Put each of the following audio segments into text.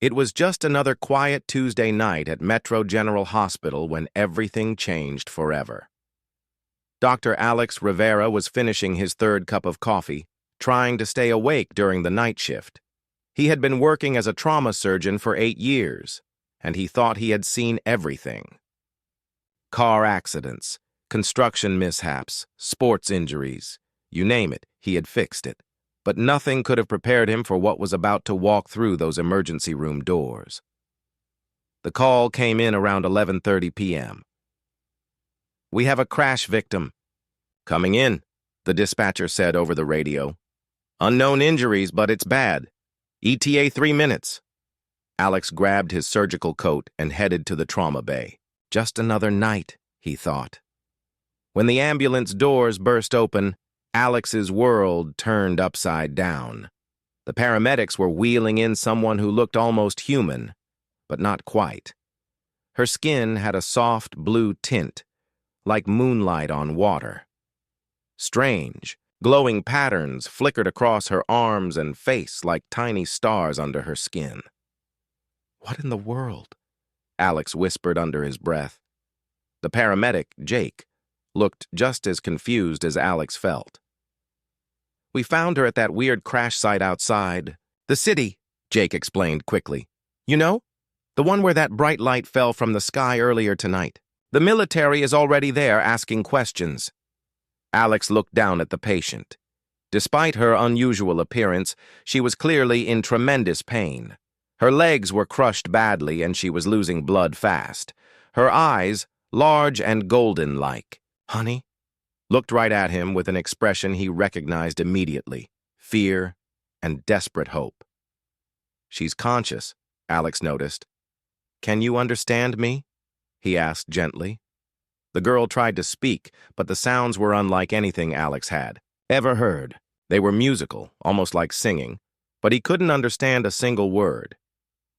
It was just another quiet Tuesday night at Metro General Hospital when everything changed forever. Dr. Alex Rivera was finishing his third cup of coffee, trying to stay awake during the night shift. He had been working as a trauma surgeon for 8 years, and he thought he had seen everything. Car accidents, construction mishaps, sports injuries, you name it, he had fixed it. But nothing could have prepared him for what was about to walk through those emergency room doors. The call came in around 11:30 p.m. "We have a crash victim." "Coming in," the dispatcher said over the radio. "Unknown injuries, but it's bad. ETA 3 minutes. Alex grabbed his surgical coat and headed to the trauma bay. Just another night, he thought. When the ambulance doors burst open, Alex's world turned upside down. The paramedics were wheeling in someone who looked almost human, but not quite. Her skin had a soft blue tint, like moonlight on water. Strange, glowing patterns flickered across her arms and face like tiny stars under her skin. "What in the world?" Alex whispered under his breath. The paramedic, Jake, looked just as confused as Alex felt. "We found her at that weird crash site outside the city," Jake explained quickly. "You know? The one where that bright light fell from the sky earlier tonight. The military is already there asking questions." Alex looked down at the patient. Despite her unusual appearance, she was clearly in tremendous pain. Her legs were crushed badly and she was losing blood fast. Her eyes, large and golden-like, "Honey?" looked right at him with an expression he recognized immediately, fear and desperate hope. "She's conscious," Alex noticed. "Can you understand me?" he asked gently. The girl tried to speak, but the sounds were unlike anything Alex had ever heard. They were musical, almost like singing, but he couldn't understand a single word.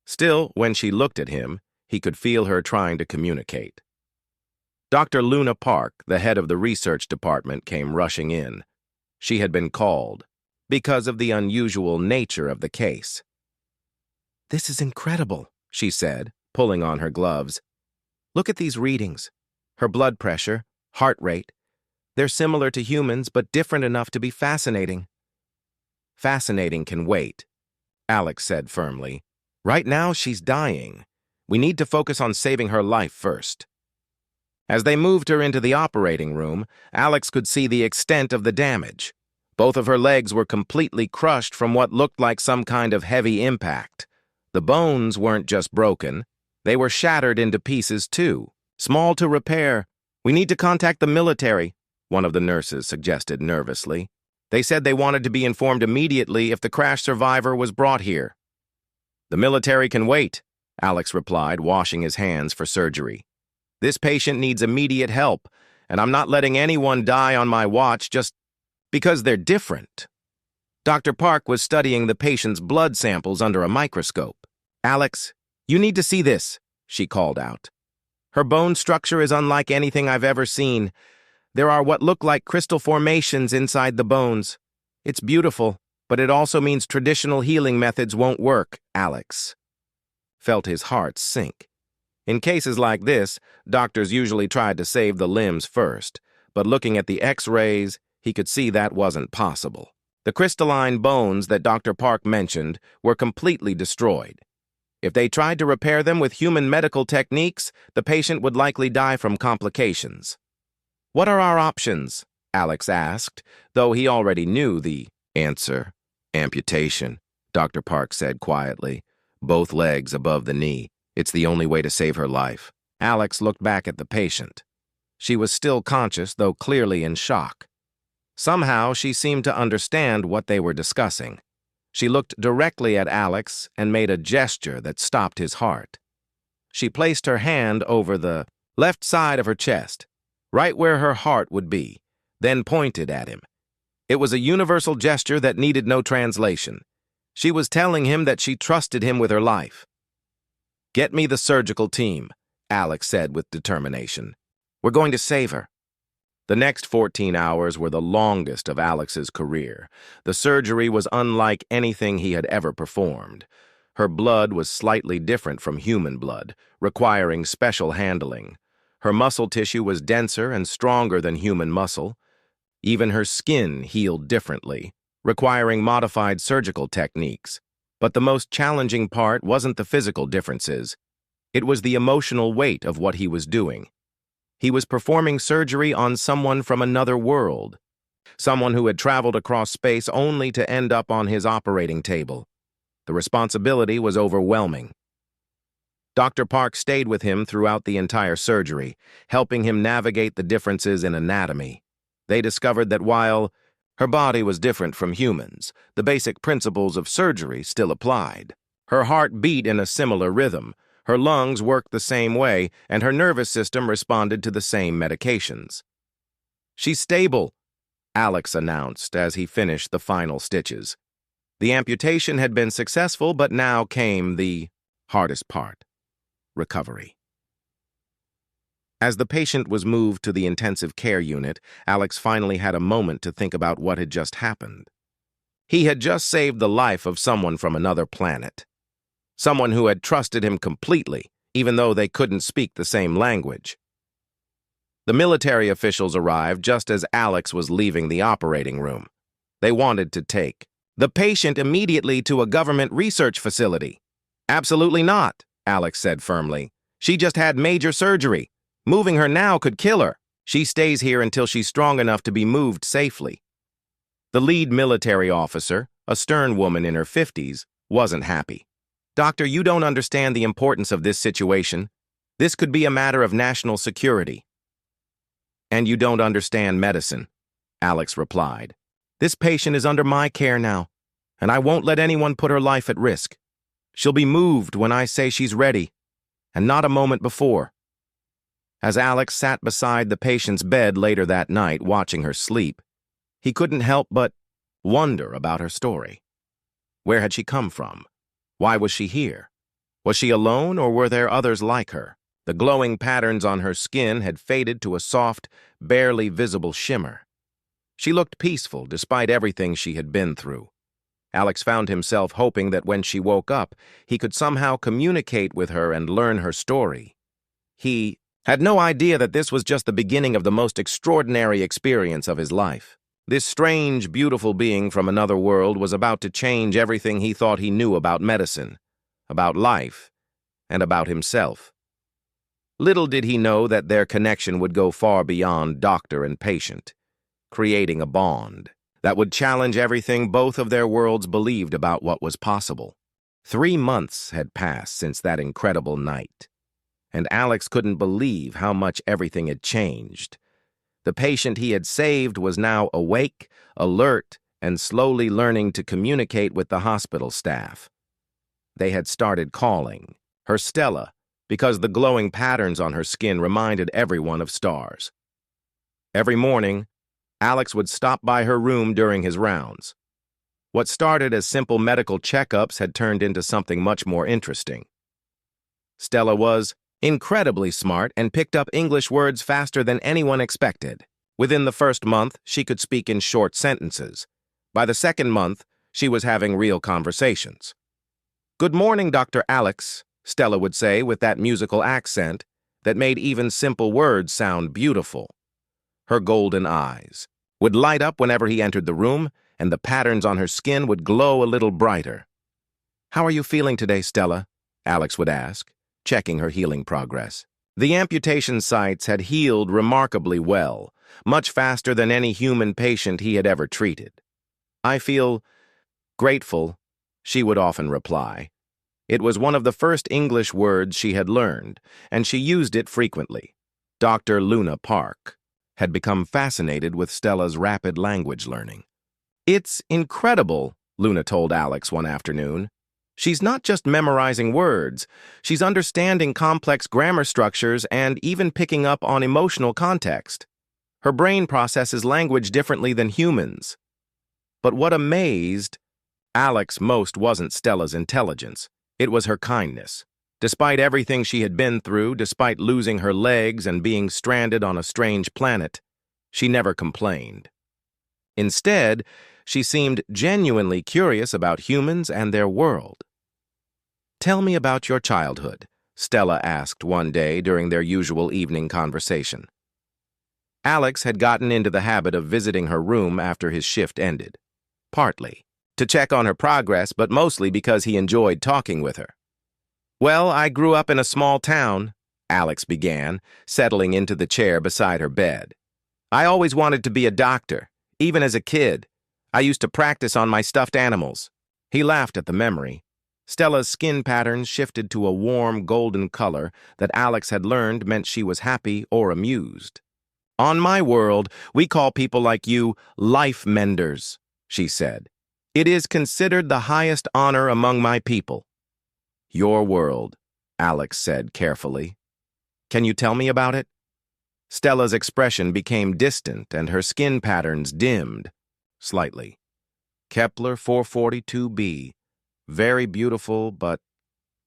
Still, when she looked at him, he could feel her trying to communicate. Dr. Luna Park, the head of the research department, came rushing in. She had been called because of the unusual nature of the case. "This is incredible," she said, pulling on her gloves. "Look at these readings. Her blood pressure, heart rate. They're similar to humans, but different enough to be fascinating." "Fascinating can wait," Alex said firmly. "Right now, she's dying. We need to focus on saving her life first." As they moved her into the operating room, Alex could see the extent of the damage. Both of her legs were completely crushed from what looked like some kind of heavy impact. The bones weren't just broken. They were shattered into pieces, too. "Small to repair. We need to contact the military," one of the nurses suggested nervously. "They said they wanted to be informed immediately if the crash survivor was brought here." "The military can wait," Alex replied, washing his hands for surgery. "This patient needs immediate help, and I'm not letting anyone die on my watch just because they're different." Dr. Park was studying the patient's blood samples under a microscope. "Alex, you need to see this," she called out. "Her bone structure is unlike anything I've ever seen. There are what look like crystal formations inside the bones. It's beautiful, but it also means traditional healing methods won't work." Alex felt his heart sink. In cases like this, doctors usually tried to save the limbs first, but looking at the X-rays, he could see that wasn't possible. The crystalline bones that Dr. Park mentioned were completely destroyed. If they tried to repair them with human medical techniques, the patient would likely die from complications. "What are our options?" Alex asked, though he already knew the answer. "Amputation," Dr. Park said quietly. "Both legs above the knee. It's the only way to save her life." Alex looked back at the patient. She was still conscious, though clearly in shock. Somehow, she seemed to understand what they were discussing. She looked directly at Alex and made a gesture that stopped his heart. She placed her hand over the left side of her chest, right where her heart would be, then pointed at him. It was a universal gesture that needed no translation. She was telling him that she trusted him with her life. "Get me the surgical team," Alex said with determination. "We're going to save her." The next 14 hours were the longest of Alex's career. The surgery was unlike anything he had ever performed. Her blood was slightly different from human blood, requiring special handling. Her muscle tissue was denser and stronger than human muscle. Even her skin healed differently, requiring modified surgical techniques. But the most challenging part wasn't the physical differences. It was the emotional weight of what he was doing. He was performing surgery on someone from another world, someone who had traveled across space only to end up on his operating table. The responsibility was overwhelming. Dr. Park stayed with him throughout the entire surgery, helping him navigate the differences in anatomy. They discovered that while her body was different from humans, the basic principles of surgery still applied. Her heart beat in a similar rhythm, her lungs worked the same way, and her nervous system responded to the same medications. "She's stable," Alex announced as he finished the final stitches. The amputation had been successful, but now came the hardest part: recovery. As the patient was moved to the intensive care unit, Alex finally had a moment to think about what had just happened. He had just saved the life of someone from another planet. Someone who had trusted him completely, even though they couldn't speak the same language. The military officials arrived just as Alex was leaving the operating room. They wanted to take the patient immediately to a government research facility. "Absolutely not," Alex said firmly. "She just had major surgery. Moving her now could kill her. She stays here until she's strong enough to be moved safely." The lead military officer, a stern woman in her 50s, wasn't happy. "Doctor, you don't understand the importance of this situation. This could be a matter of national security." "And you don't understand medicine," Alex replied. "This patient is under my care now, and I won't let anyone put her life at risk. She'll be moved when I say she's ready, and not a moment before." As Alex sat beside the patient's bed later that night watching her sleep, he couldn't help but wonder about her story. Where had she come from? Why was she here? Was she alone, or were there others like her? The glowing patterns on her skin had faded to a soft, barely visible shimmer. She looked peaceful despite everything she had been through. Alex found himself hoping that when she woke up, he could somehow communicate with her and learn her story. He had no idea that this was just the beginning of the most extraordinary experience of his life. This strange, beautiful being from another world was about to change everything he thought he knew about medicine, about life, and about himself. Little did he know that their connection would go far beyond doctor and patient, creating a bond that would challenge everything both of their worlds believed about what was possible. 3 months had passed since that incredible night, and Alex couldn't believe how much everything had changed. The patient he had saved was now awake, alert, and slowly learning to communicate with the hospital staff. They had started calling her Stella because the glowing patterns on her skin reminded everyone of stars. Every morning, Alex would stop by her room during his rounds. What started as simple medical checkups had turned into something much more interesting. Stella was incredibly smart and picked up English words faster than anyone expected. Within the first month, she could speak in short sentences. By the second month, she was having real conversations. "Good morning, Dr. Alex," Stella would say with that musical accent that made even simple words sound beautiful. Her golden eyes would light up whenever he entered the room, and the patterns on her skin would glow a little brighter. "How are you feeling today, Stella?" Alex would ask, checking her healing progress. The amputation sites had healed remarkably well, much faster than any human patient he had ever treated. "I feel grateful," she would often reply. It was one of the first English words she had learned, and she used it frequently. Dr. Luna Park had become fascinated with Stella's rapid language learning. "It's incredible," Luna told Alex one afternoon. "She's not just memorizing words, she's understanding complex grammar structures and even picking up on emotional context. Her brain processes language differently than humans." But what amazed Alex most wasn't Stella's intelligence. It was her kindness. Despite everything she had been through, despite losing her legs and being stranded on a strange planet, she never complained. Instead, she seemed genuinely curious about humans and their world. Tell me about your childhood, Stella asked one day during their usual evening conversation. Alex had gotten into the habit of visiting her room after his shift ended, partly to check on her progress, but mostly because he enjoyed talking with her. Well, I grew up in a small town, Alex began, settling into the chair beside her bed. I always wanted to be a doctor, even as a kid. I used to practice on my stuffed animals. He laughed at the memory. Stella's skin patterns shifted to a warm golden color that Alex had learned meant she was happy or amused. On my world, we call people like you life menders, she said. It is considered the highest honor among my people. Your world, Alex said carefully. Can you tell me about it? Stella's expression became distant and her skin patterns dimmed slightly. Kepler 442b. Very beautiful, but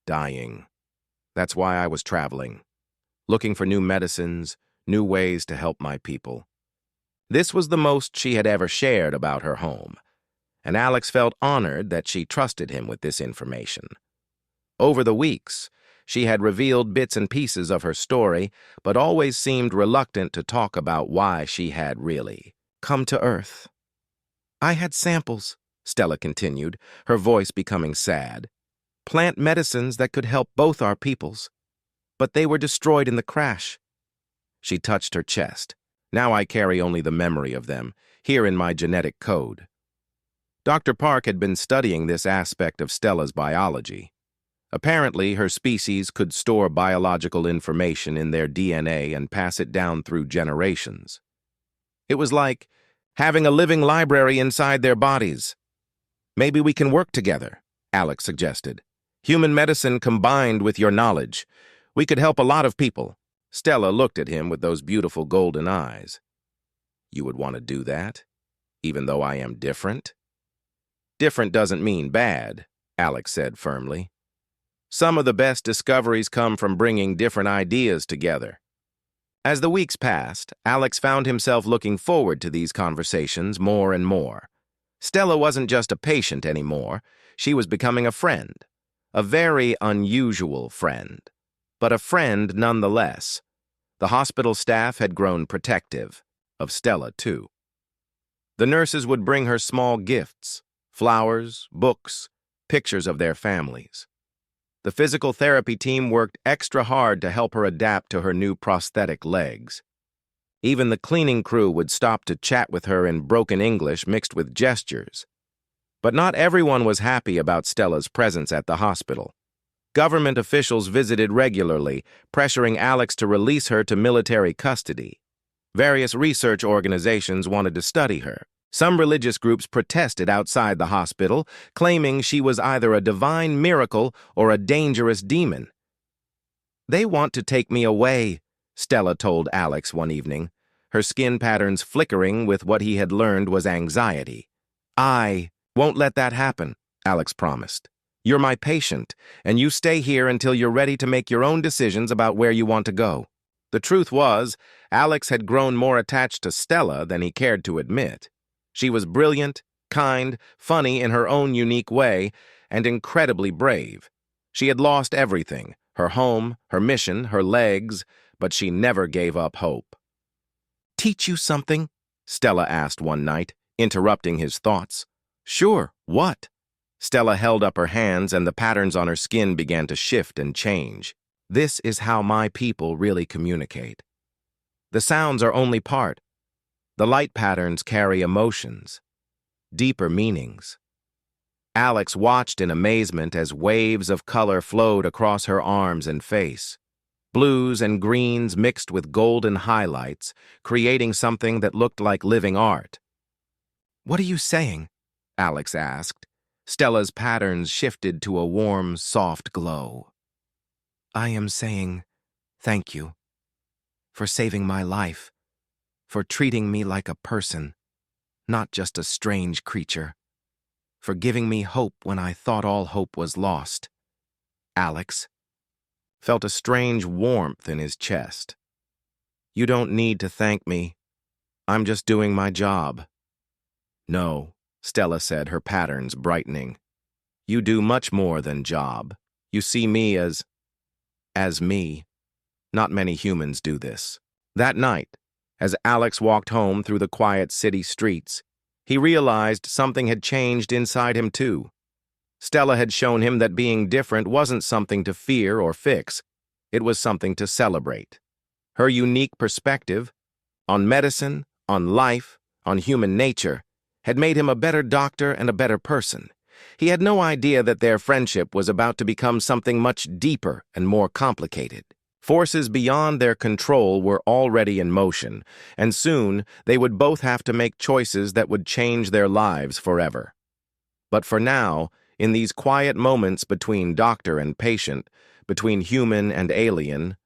dying. That's why I was traveling, looking for new medicines, new ways to help my people. This was the most she had ever shared about her home, and Alex felt honored that she trusted him with this information. Over the weeks, she had revealed bits and pieces of her story, but always seemed reluctant to talk about why she had really come to Earth. I had samples, Stella continued, her voice becoming sad. Plant medicines that could help both our peoples. But they were destroyed in the crash. She touched her chest. Now I carry only the memory of them, here in my genetic code. Dr. Park had been studying this aspect of Stella's biology. Apparently, her species could store biological information in their DNA and pass it down through generations. It was like having a living library inside their bodies. Maybe we can work together, Alex suggested. Human medicine combined with your knowledge. We could help a lot of people. Stella looked at him with those beautiful golden eyes. You would want to do that, even though I am different? Different doesn't mean bad, Alex said firmly. Some of the best discoveries come from bringing different ideas together. As the weeks passed, Alex found himself looking forward to these conversations more and more. Stella wasn't just a patient anymore. She was becoming a friend. A very unusual friend, but a friend nonetheless. The hospital staff had grown protective, of Stella too. The nurses would bring her small gifts, flowers, books, pictures of their families. The physical therapy team worked extra hard to help her adapt to her new prosthetic legs. Even the cleaning crew would stop to chat with her in broken English mixed with gestures. But not everyone was happy about Stella's presence at the hospital. Government officials visited regularly, pressuring Alex to release her to military custody. Various research organizations wanted to study her. Some religious groups protested outside the hospital, claiming she was either a divine miracle or a dangerous demon. They want to take me away, Stella told Alex one evening, her skin patterns flickering with what he had learned was anxiety. I won't let that happen, Alex promised. You're my patient, and you stay here until you're ready to make your own decisions about where you want to go. The truth was, Alex had grown more attached to Stella than he cared to admit. She was brilliant, kind, funny in her own unique way, and incredibly brave. She had lost everything, her home, her mission, her legs, but she never gave up hope. Teach you something? Stella asked one night, interrupting his thoughts. Sure, what? Stella held up her hands and the patterns on her skin began to shift and change. This is how my people really communicate. The sounds are only part. The light patterns carry emotions, deeper meanings. Alex watched in amazement as waves of color flowed across her arms and face. Blues and greens mixed with golden highlights, creating something that looked like living art. What are you saying? Alex asked. Stella's patterns shifted to a warm, soft glow. I am saying thank you for saving my life, for treating me like a person, not just a strange creature, for giving me hope when I thought all hope was lost. Alex felt a strange warmth in his chest. You don't need to thank me. I'm just doing my job. No, Stella said, her patterns brightening. You do much more than job. You see me as me. Not many humans do this. That night, as Alex walked home through the quiet city streets, he realized something had changed inside him too. Stella had shown him that being different wasn't something to fear or fix. It was something to celebrate. Her unique perspective on medicine, on life, on human nature, had made him a better doctor and a better person. He had no idea that their friendship was about to become something much deeper and more complicated. Forces beyond their control were already in motion, and soon they would both have to make choices that would change their lives forever. But for now, in these quiet moments between doctor and patient, between human and alien,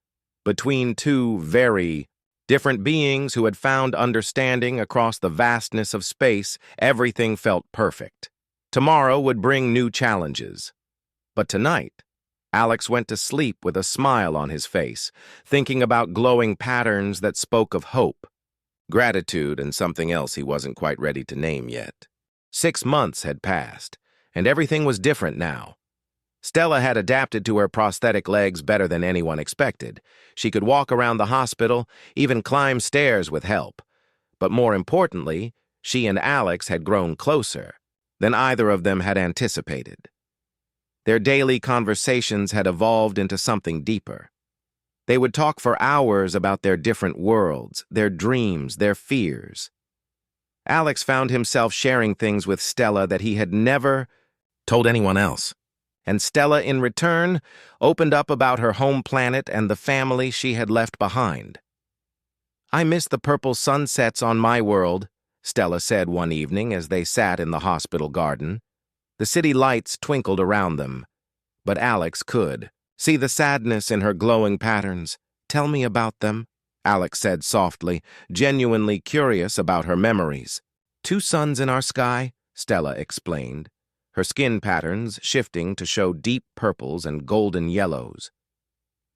between two very different beings who had found understanding across the vastness of space, everything felt perfect. Tomorrow would bring new challenges. But tonight, Alex went to sleep with a smile on his face, thinking about glowing patterns that spoke of hope, gratitude, and something else he wasn't quite ready to name yet. 6 months had passed, and everything was different now. Stella had adapted to her prosthetic legs better than anyone expected. She could walk around the hospital, even climb stairs with help. But more importantly, she and Alex had grown closer than either of them had anticipated. Their daily conversations had evolved into something deeper. They would talk for hours about their different worlds, their dreams, their fears. Alex found himself sharing things with Stella that he had never told anyone else. And Stella, in return, opened up about her home planet and the family she had left behind. "I miss the purple sunsets on my world," Stella said one evening as they sat in the hospital garden. The city lights twinkled around them, but Alex could see the sadness in her glowing patterns. "Tell me about them," Alex said softly, genuinely curious about her memories. "2 suns in our sky," Stella explained, her skin patterns shifting to show deep purples and golden yellows.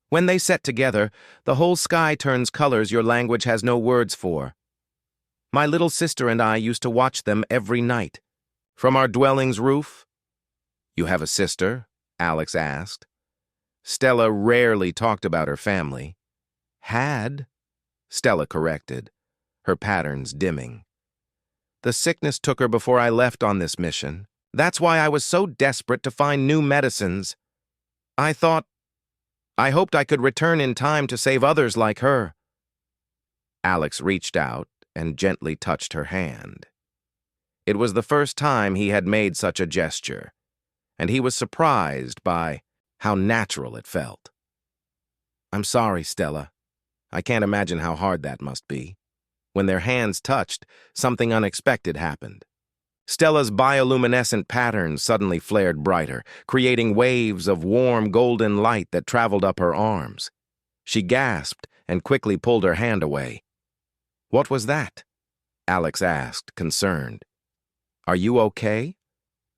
"When they set together, the whole sky turns colors your language has no words for. My little sister and I used to watch them every night. From our dwelling's roof." "You have a sister?" Alex asked. Stella rarely talked about her family. "Had," Stella corrected, her patterns dimming. "The sickness took her before I left on this mission. That's why I was so desperate to find new medicines. I hoped I could return in time to save others like her." Alex reached out and gently touched her hand. It was the first time he had made such a gesture, and he was surprised by how natural it felt. "I'm sorry, Stella. I can't imagine how hard that must be." When their hands touched, something unexpected happened. Stella's bioluminescent patterns suddenly flared brighter, creating waves of warm golden light that traveled up her arms. She gasped and quickly pulled her hand away. "What was that?" Alex asked, concerned. "Are you okay?"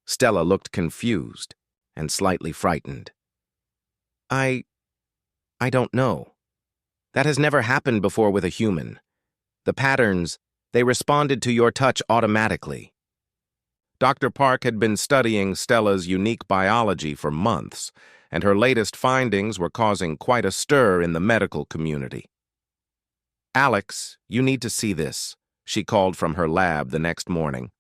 Stella looked confused and slightly frightened. I don't know. That has never happened before with a human. The patterns, they responded to your touch automatically." Dr. Park had been studying Stella's unique biology for months, and her latest findings were causing quite a stir in the medical community. "Alex, you need to see this," she called from her lab the next morning.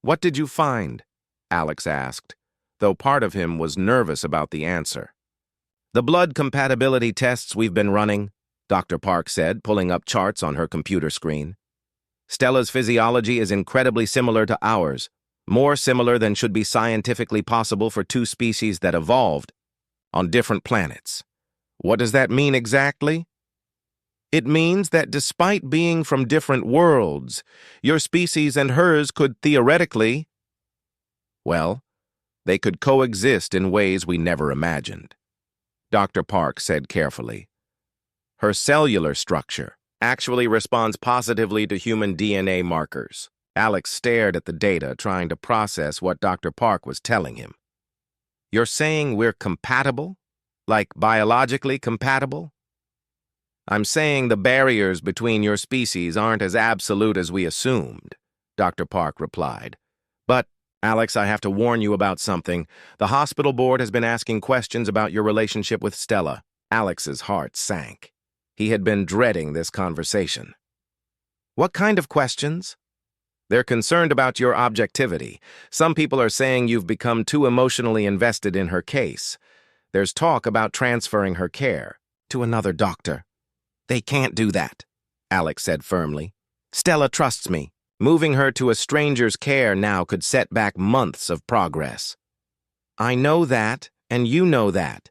"What did you find?" Alex asked, though part of him was nervous about the answer. "The blood compatibility tests we've been running," Dr. Park said, pulling up charts on her computer screen. "Stella's physiology is incredibly similar to ours, more similar than should be scientifically possible for 2 species that evolved on different planets." "What does that mean exactly?" "It means that despite being from different worlds, your species and hers could theoretically, well, they could coexist in ways we never imagined," Dr. Park said carefully. "Her cellular structure actually responds positively to human DNA markers." Alex stared at the data, trying to process what Dr. Park was telling him. "You're saying we're compatible? Like biologically compatible?" "I'm saying the barriers between your species aren't as absolute as we assumed," Dr. Park replied. "But Alex, I have to warn you about something. The hospital board has been asking questions about your relationship with Stella. Alex's heart sank. He had been dreading this conversation. What kind of questions? They're concerned about your objectivity. Some people are saying you've become too emotionally invested in her case. There's talk about transferring her care to another doctor. They can't do that, Alex said firmly. Stella trusts me. Moving her to a stranger's care now could set back months of progress. I know that, and you know that.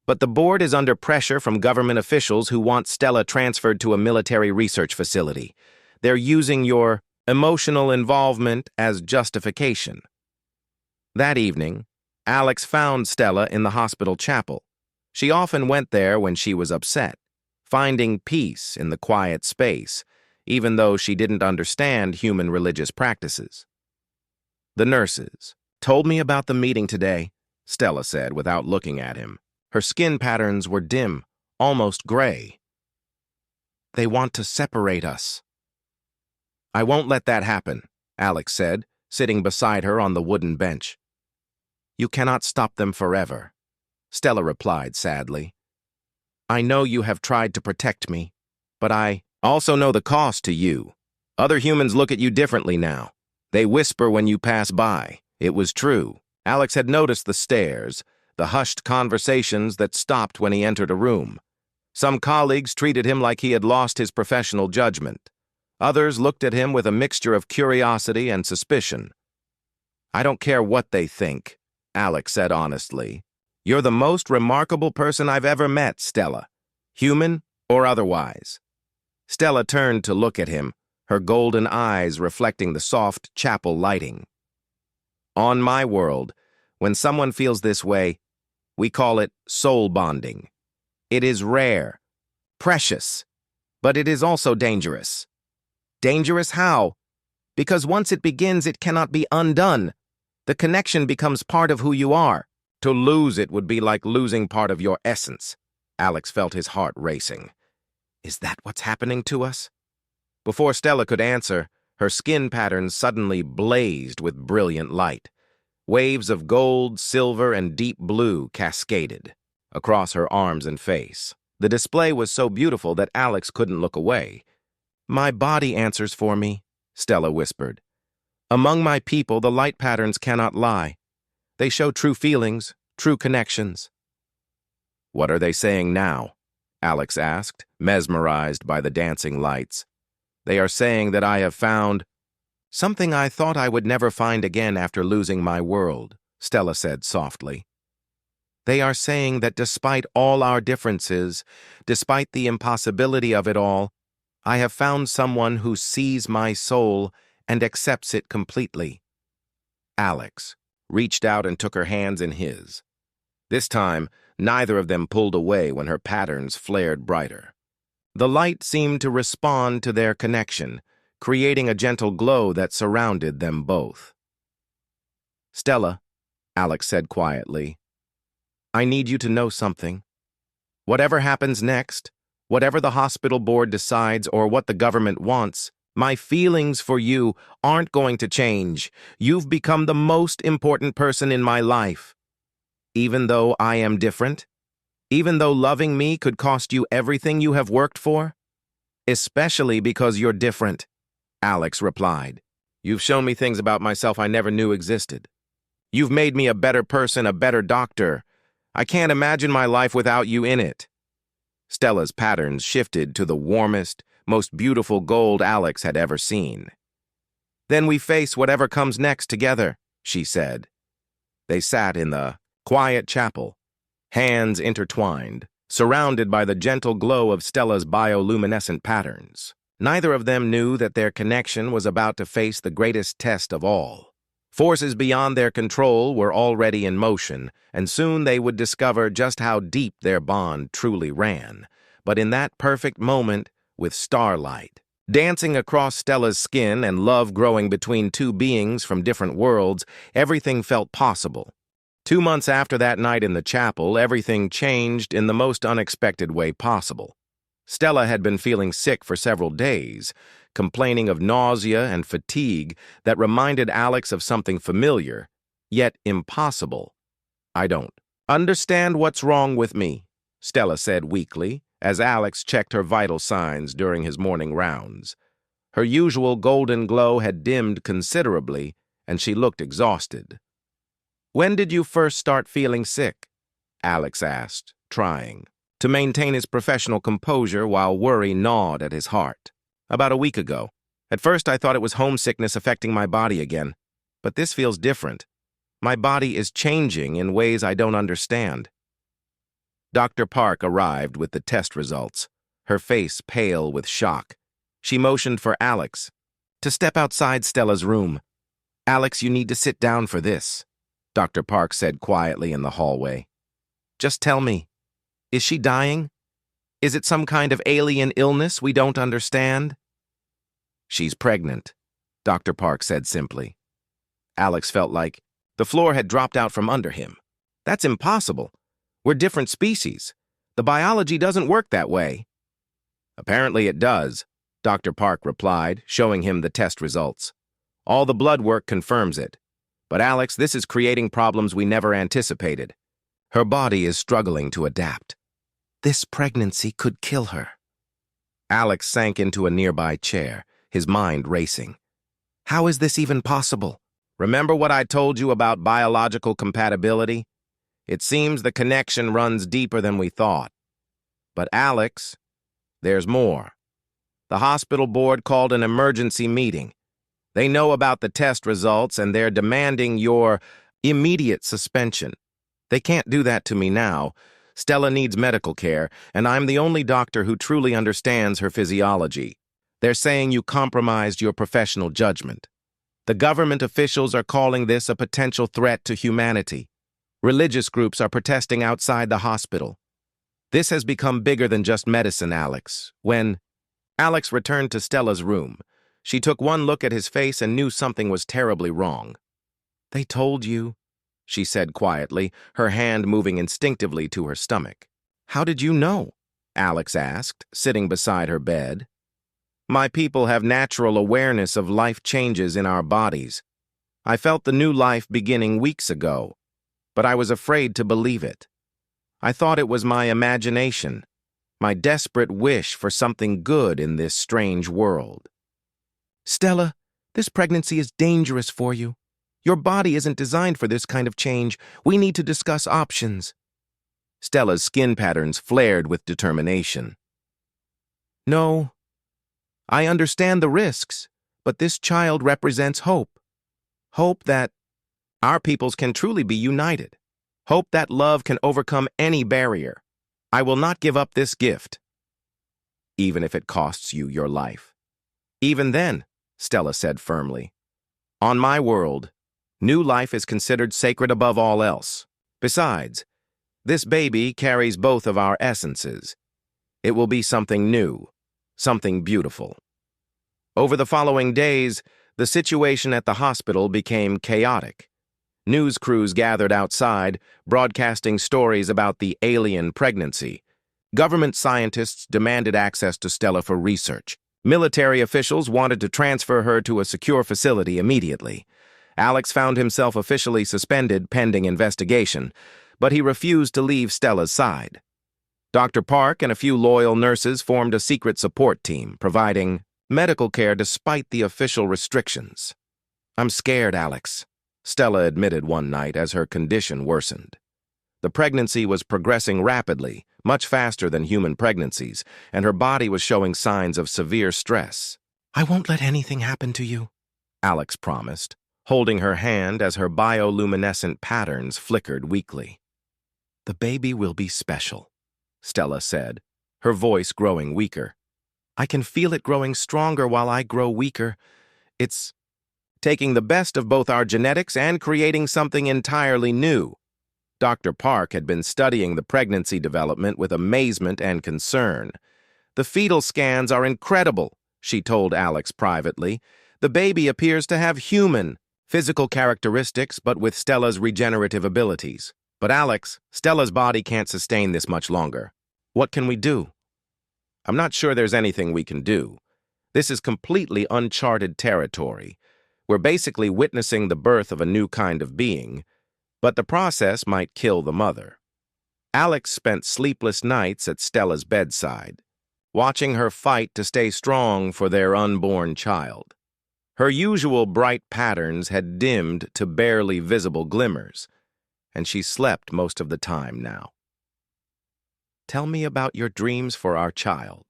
But the board is under pressure from government officials who want Stella transferred to a military research facility. They're using your emotional involvement as justification. That evening, Alex found Stella in the hospital chapel. She often went there when she was upset, finding peace in the quiet space, even though she didn't understand human religious practices. The nurses told me about the meeting today, Stella said without looking at him. Her skin patterns were dim, almost gray. They want to separate us. I won't let that happen, Alex said, sitting beside her on the wooden bench. You cannot stop them forever, Stella replied sadly. I know you have tried to protect me, but I also know the cost to you. Other humans look at you differently now. They whisper when you pass by. It was true. Alex had noticed the stares, the hushed conversations that stopped when he entered a room. Some colleagues treated him like he had lost his professional judgment. Others looked at him with a mixture of curiosity and suspicion. I don't care what they think, Alex said honestly. You're the most remarkable person I've ever met, Stella, human or otherwise. Stella turned to look at him, her golden eyes reflecting the soft chapel lighting. On my world, when someone feels this way, we call it soul bonding. It is rare, precious, but it is also dangerous. Dangerous how? Because once it begins, it cannot be undone. The connection becomes part of who you are. To lose it would be like losing part of your essence. Alex felt his heart racing. Is that what's happening to us? Before Stella could answer, her skin patterns suddenly blazed with brilliant light. Waves of gold, silver, and deep blue cascaded across her arms and face. The display was so beautiful that Alex couldn't look away. My body answers for me, Stella whispered. Among my people, the light patterns cannot lie. They show true feelings, true connections. What are they saying now? Alex asked, mesmerized by the dancing lights. They are saying that I have found something I thought I would never find again after losing my world, Stella said softly. They are saying that despite all our differences, despite the impossibility of it all, I have found someone who sees my soul and accepts it completely. Alex reached out and took her hands in his. This time, neither of them pulled away when her patterns flared brighter. The light seemed to respond to their connection, creating a gentle glow that surrounded them both. Stella, Alex said quietly, I need you to know something. Whatever happens next, whatever the hospital board decides or what the government wants, my feelings for you aren't going to change. You've become the most important person in my life. Even though I am different, even though loving me could cost you everything you have worked for, especially because you're different, Alex replied. You've shown me things about myself I never knew existed. You've made me a better person, a better doctor. I can't imagine my life without you in it. Stella's patterns shifted to the warmest, most beautiful gold Alex had ever seen. Then we face whatever comes next together, she said. They sat in the quiet chapel, hands intertwined, surrounded by the gentle glow of Stella's bioluminescent patterns. Neither of them knew that their connection was about to face the greatest test of all. Forces beyond their control were already in motion, and soon they would discover just how deep their bond truly ran. But in that perfect moment, with starlight dancing across Stella's skin and love growing between two beings from different worlds, everything felt possible. 2 months after that night in the chapel, everything changed in the most unexpected way possible. Stella had been feeling sick for several days, complaining of nausea and fatigue that reminded Alex of something familiar, yet impossible. "I don't understand what's wrong with me," Stella said weakly, as Alex checked her vital signs during his morning rounds. Her usual golden glow had dimmed considerably, and she looked exhausted. "When did you first start feeling sick?" Alex asked, trying to maintain his professional composure while worry gnawed at his heart. "About a week ago. At first I thought it was homesickness affecting my body again, but this feels different. My body is changing in ways I don't understand." Dr. Park arrived with the test results, her face pale with shock. She motioned for Alex to step outside Stella's room. "Alex, you need to sit down for this," Dr. Park said quietly in the hallway. "Just tell me, is she dying? Is it some kind of alien illness we don't understand?" "She's pregnant," Dr. Park said simply. Alex felt like the floor had dropped out from under him. "That's impossible. We're different species. The biology doesn't work that way." "Apparently it does," Dr. Park replied, showing him the test results. "All the blood work confirms it. But Alex, this is creating problems we never anticipated. Her body is struggling to adapt. This pregnancy could kill her." Alex sank into a nearby chair, his mind racing. "How is this even possible? Remember what I told you about biological compatibility? It seems the connection runs deeper than we thought. But Alex, there's more. The hospital board called an emergency meeting. They know about the test results and they're demanding your immediate suspension. They can't do that to me now. Stella needs medical care, and I'm the only doctor who truly understands her physiology. They're saying you compromised your professional judgment. The government officials are calling this a potential threat to humanity. Religious groups are protesting outside the hospital. This has become bigger than just medicine, Alex. When Alex returned to Stella's room, she took one look at his face and knew something was terribly wrong. "They told you," she said quietly, her hand moving instinctively to her stomach. "How did you know?" Alex asked, sitting beside her bed. "My people have natural awareness of life changes in our bodies. I felt the new life beginning weeks ago, but I was afraid to believe it. I thought it was my imagination, my desperate wish for something good in this strange world." "Stella, this pregnancy is dangerous for you. Your body isn't designed for this kind of change. We need to discuss options." Stella's skin patterns flared with determination. "No, I understand the risks, but this child represents hope. Hope that our peoples can truly be united. Hope that love can overcome any barrier. I will not give up this gift, even if it costs you your life." "Even then," Stella said firmly, "on my world, new life is considered sacred above all else. Besides, this baby carries both of our essences. It will be something new, something beautiful." Over the following days, the situation at the hospital became chaotic. News crews gathered outside, broadcasting stories about the alien pregnancy. Government scientists demanded access to Stella for research. Military officials wanted to transfer her to a secure facility immediately. Alex found himself officially suspended pending investigation, but he refused to leave Stella's side. Dr. Park and a few loyal nurses formed a secret support team, providing medical care despite the official restrictions. "I'm scared, Alex," Stella admitted one night as her condition worsened. The pregnancy was progressing rapidly, much faster than human pregnancies, and her body was showing signs of severe stress. "I won't let anything happen to you," Alex promised, holding her hand as her bioluminescent patterns flickered weakly. "The baby will be special," Stella said, her voice growing weaker. "I can feel it growing stronger while I grow weaker. It's taking the best of both our genetics and creating something entirely new." Dr. Park had been studying the pregnancy development with amazement and concern. "The fetal scans are incredible," she told Alex privately. "The baby appears to have human, physical characteristics, but with Stella's regenerative abilities. But Alex, Stella's body can't sustain this much longer. What can we do?" I'm not sure there's anything we can do. This is completely uncharted territory. We're basically witnessing the birth of a new kind of being, but the process might kill the mother. Alex spent sleepless nights at Stella's bedside, watching her fight to stay strong for their unborn child. Her usual bright patterns had dimmed to barely visible glimmers, and she slept most of the time now. "Tell me about your dreams for our child,"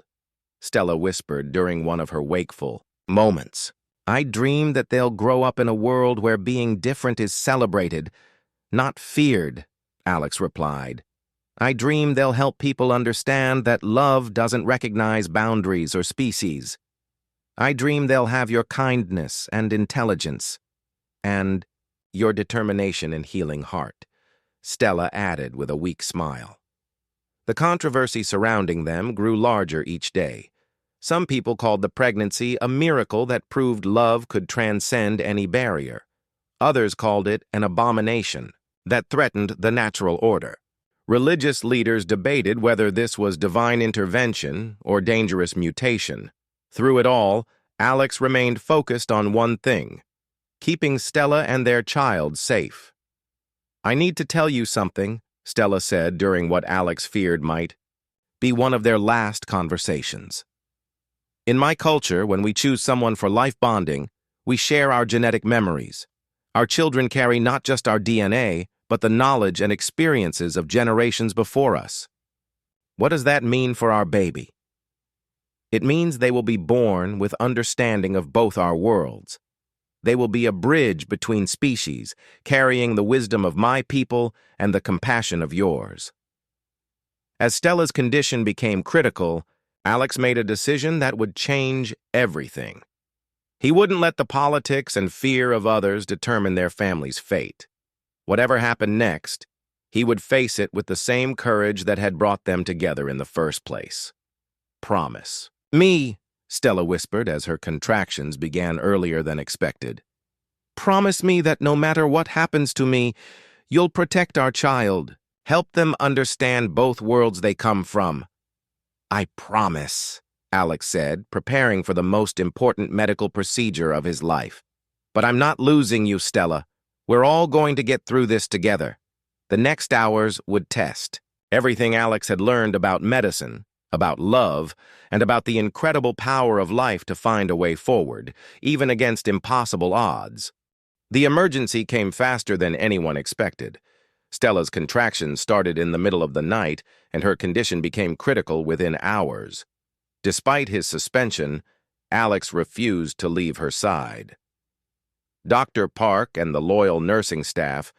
Stella whispered during one of her wakeful moments. "I dream that they'll grow up in a world where being different is celebrated, not feared," Alex replied. "I dream they'll help people understand that love doesn't recognize boundaries or species. I dream they'll have your kindness and intelligence, and your determination and healing heart," Stella added with a weak smile. The controversy surrounding them grew larger each day. Some people called the pregnancy a miracle that proved love could transcend any barrier. Others called it an abomination that threatened the natural order. Religious leaders debated whether this was divine intervention or dangerous mutation. Through it all, Alex remained focused on one thing: keeping Stella and their child safe. "I need to tell you something," Stella said during what Alex feared might be one of their last conversations. "In my culture, when we choose someone for life bonding, we share our genetic memories. Our children carry not just our DNA, but the knowledge and experiences of generations before us. What does that mean for our baby? It means they will be born with understanding of both our worlds. They will be a bridge between species, carrying the wisdom of my people and the compassion of yours." As Stella's condition became critical, Alex made a decision that would change everything. He wouldn't let the politics and fear of others determine their family's fate. Whatever happened next, he would face it with the same courage that had brought them together in the first place. "Promise me," Stella whispered as her contractions began earlier than expected. "Promise me that no matter what happens to me, you'll protect our child, help them understand both worlds they come from." "I promise," Alex said, preparing for the most important medical procedure of his life. "But I'm not losing you, Stella. We're all going to get through this together." The next hours would test everything Alex had learned about medicine, about love, and about the incredible power of life to find a way forward, even against impossible odds. The emergency came faster than anyone expected. Stella's contractions started in the middle of the night, and her condition became critical within hours. Despite his suspension, Alex refused to leave her side. Dr. Park and the loyal nursing staff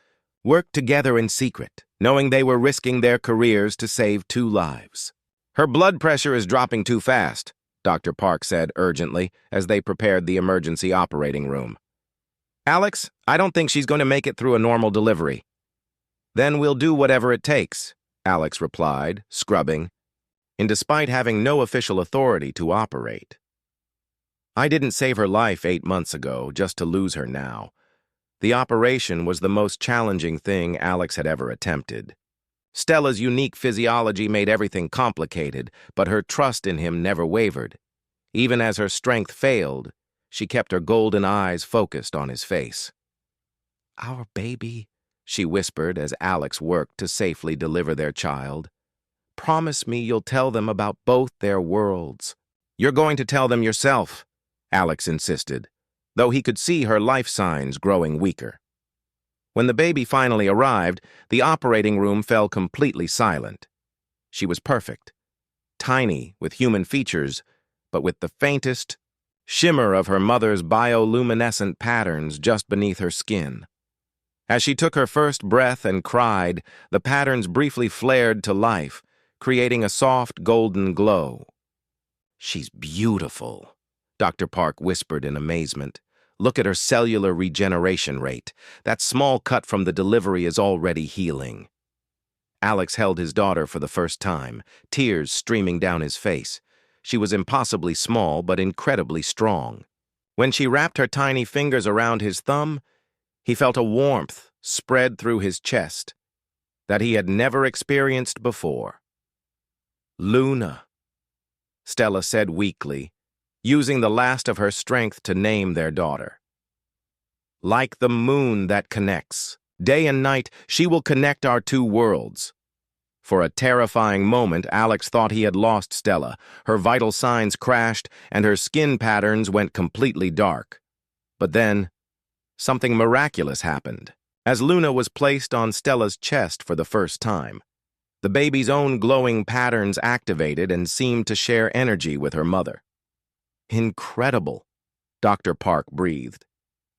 worked together in secret, knowing they were risking their careers to save 2 lives. "Her blood pressure is dropping too fast," Dr. Park said urgently as they prepared the emergency operating room. "Alex, I don't think she's going to make it through a normal delivery." "Then we'll do whatever it takes," Alex replied, scrubbing, and despite having no official authority to operate. "I didn't save her life 8 months ago just to lose her now." The operation was the most challenging thing Alex had ever attempted. Stella's unique physiology made everything complicated, but her trust in him never wavered. Even as her strength failed, she kept her golden eyes focused on his face. "Our baby," she whispered as Alex worked to safely deliver their child. "Promise me you'll tell them about both their worlds." "You're going to tell them yourself," Alex insisted, though he could see her life signs growing weaker. When the baby finally arrived, the operating room fell completely silent. She was perfect, tiny with human features, but with the faintest shimmer of her mother's bioluminescent patterns just beneath her skin. As she took her first breath and cried, the patterns briefly flared to life, creating a soft golden glow. "She's beautiful," Dr. Park whispered in amazement. "Look at her cellular regeneration rate. That small cut from the delivery is already healing." Alex held his daughter for the first time, tears streaming down his face. She was impossibly small but incredibly strong. When she wrapped her tiny fingers around his thumb, he felt a warmth spread through his chest that he had never experienced before. "Luna," Stella said weakly, using the last of her strength to name their daughter. Like the moon that connects. Day and night, she will connect our two worlds. For a terrifying moment, Alex thought he had lost Stella. Her vital signs crashed, and her skin patterns went completely dark. But then, something miraculous happened. As Luna was placed on Stella's chest for the first time, the baby's own glowing patterns activated and seemed to share energy with her mother. Incredible, Dr. Park breathed.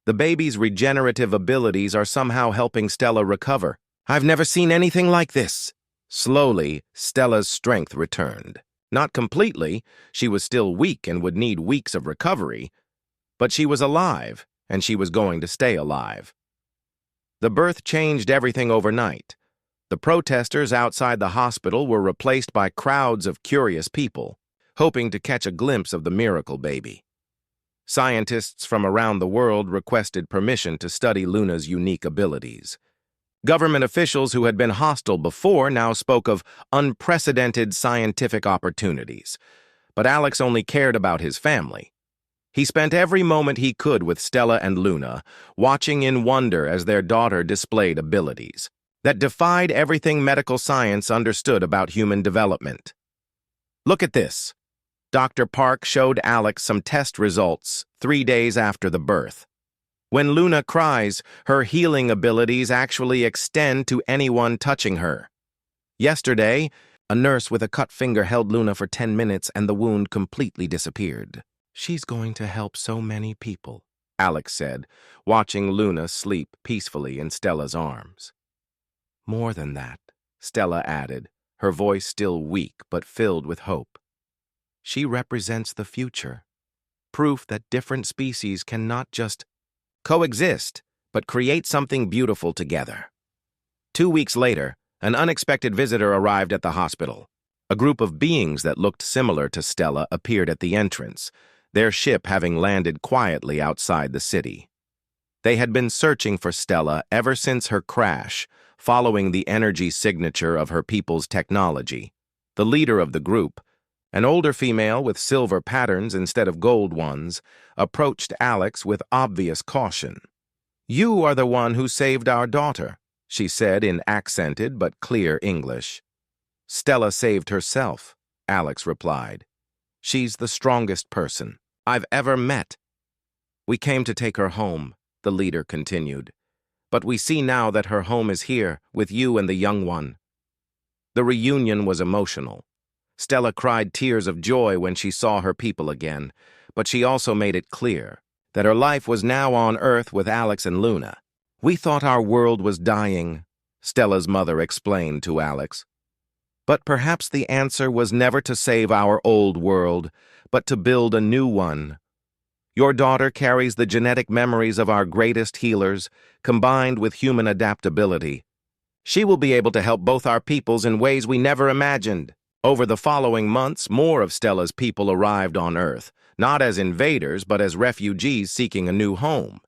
The baby's regenerative abilities are somehow helping Stella recover. I've never seen anything like this. Slowly, Stella's strength returned. Not completely, she was still weak and would need weeks of recovery, but she was alive, and she was going to stay alive. The birth changed everything overnight. The protesters outside the hospital were replaced by crowds of curious people, hoping to catch a glimpse of the miracle baby. Scientists from around the world requested permission to study Luna's unique abilities. Government officials who had been hostile before now spoke of unprecedented scientific opportunities. But Alex only cared about his family. He spent every moment he could with Stella and Luna, watching in wonder as their daughter displayed abilities that defied everything medical science understood about human development. Look at this. Dr. Park showed Alex some test results 3 days after the birth. When Luna cries, her healing abilities actually extend to anyone touching her. Yesterday, a nurse with a cut finger held Luna for 10 minutes and the wound completely disappeared. She's going to help so many people, Alex said, watching Luna sleep peacefully in Stella's arms. More than that, Stella added, her voice still weak but filled with hope. She represents the future, proof that different species can not just coexist, but create something beautiful together. 2 weeks later, an unexpected visitor arrived at the hospital. A group of beings that looked similar to Stella appeared at the entrance, their ship having landed quietly outside the city. They had been searching for Stella ever since her crash, following the energy signature of her people's technology. The leader of the group, an older female with silver patterns instead of gold ones, approached Alex with obvious caution. "You are the one who saved our daughter," she said in accented but clear English. "Stella saved herself," Alex replied. "She's the strongest person I've ever met." "We came to take her home," the leader continued. "But we see now that her home is here, with you and the young one." The reunion was emotional. Stella cried tears of joy when she saw her people again, but she also made it clear that her life was now on Earth with Alex and Luna. "We thought our world was dying," Stella's mother explained to Alex. "But perhaps the answer was never to save our old world, but to build a new one. Your daughter carries the genetic memories of our greatest healers, combined with human adaptability. She will be able to help both our peoples in ways we never imagined." Over the following months, more of Stella's people arrived on Earth, not as invaders, but as refugees seeking a new home.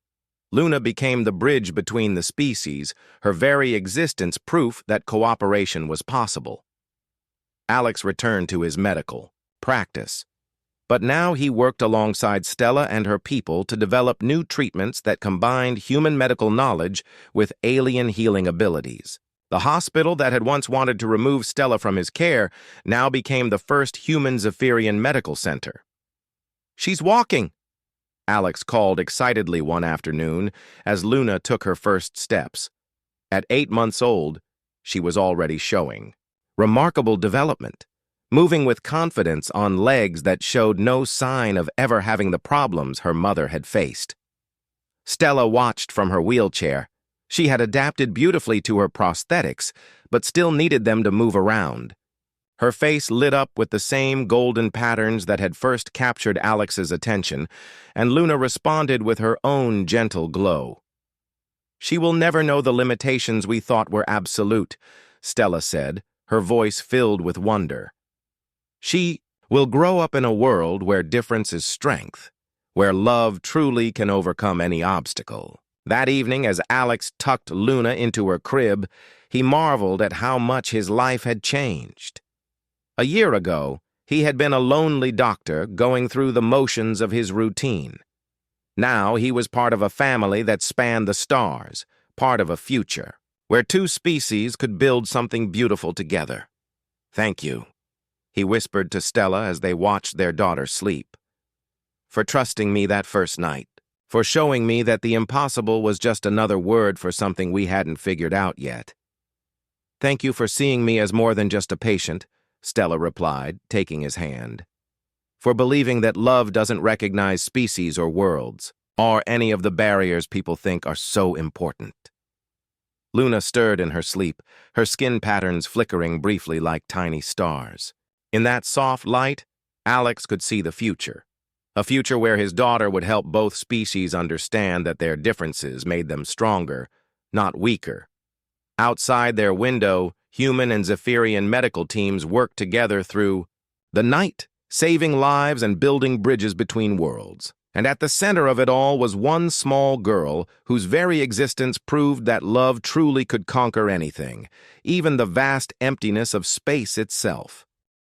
Luna became the bridge between the species, her very existence proof that cooperation was possible. Alex returned to his medical practice, but now he worked alongside Stella and her people to develop new treatments that combined human medical knowledge with alien healing abilities. The hospital that had once wanted to remove Stella from his care now became the first human Zephyrian medical center. "She's walking," Alex called excitedly one afternoon as Luna took her first steps. At 8 months old, she was already showing remarkable development, moving with confidence on legs that showed no sign of ever having the problems her mother had faced. Stella watched from her wheelchair. She had adapted beautifully to her prosthetics, but still needed them to move around. Her face lit up with the same golden patterns that had first captured Alex's attention, and Luna responded with her own gentle glow. "She will never know the limitations we thought were absolute," Stella said, her voice filled with wonder. "She will grow up in a world where difference is strength, where love truly can overcome any obstacle." That evening, as Alex tucked Luna into her crib, he marveled at how much his life had changed. A year ago, He had been a lonely doctor going through the motions of his routine. Now he was part of a family that spanned the stars, part of a future, where two species could build something beautiful together. "Thank you," he whispered to Stella as they watched their daughter sleep. "For trusting me that first night, for showing me that the impossible was just another word for something we hadn't figured out yet." "Thank you for seeing me as more than just a patient," Stella replied, taking his hand. "For believing that love doesn't recognize species or worlds, or any of the barriers people think are so important." Luna stirred in her sleep, her skin patterns flickering briefly like tiny stars. In that soft light, Alex could see the future. A future where his daughter would help both species understand that their differences made them stronger, not weaker. Outside their window, human and Zephyrian medical teams worked together through the night, saving lives and building bridges between worlds. And at the center of it all was one small girl whose very existence proved that love truly could conquer anything, even the vast emptiness of space itself.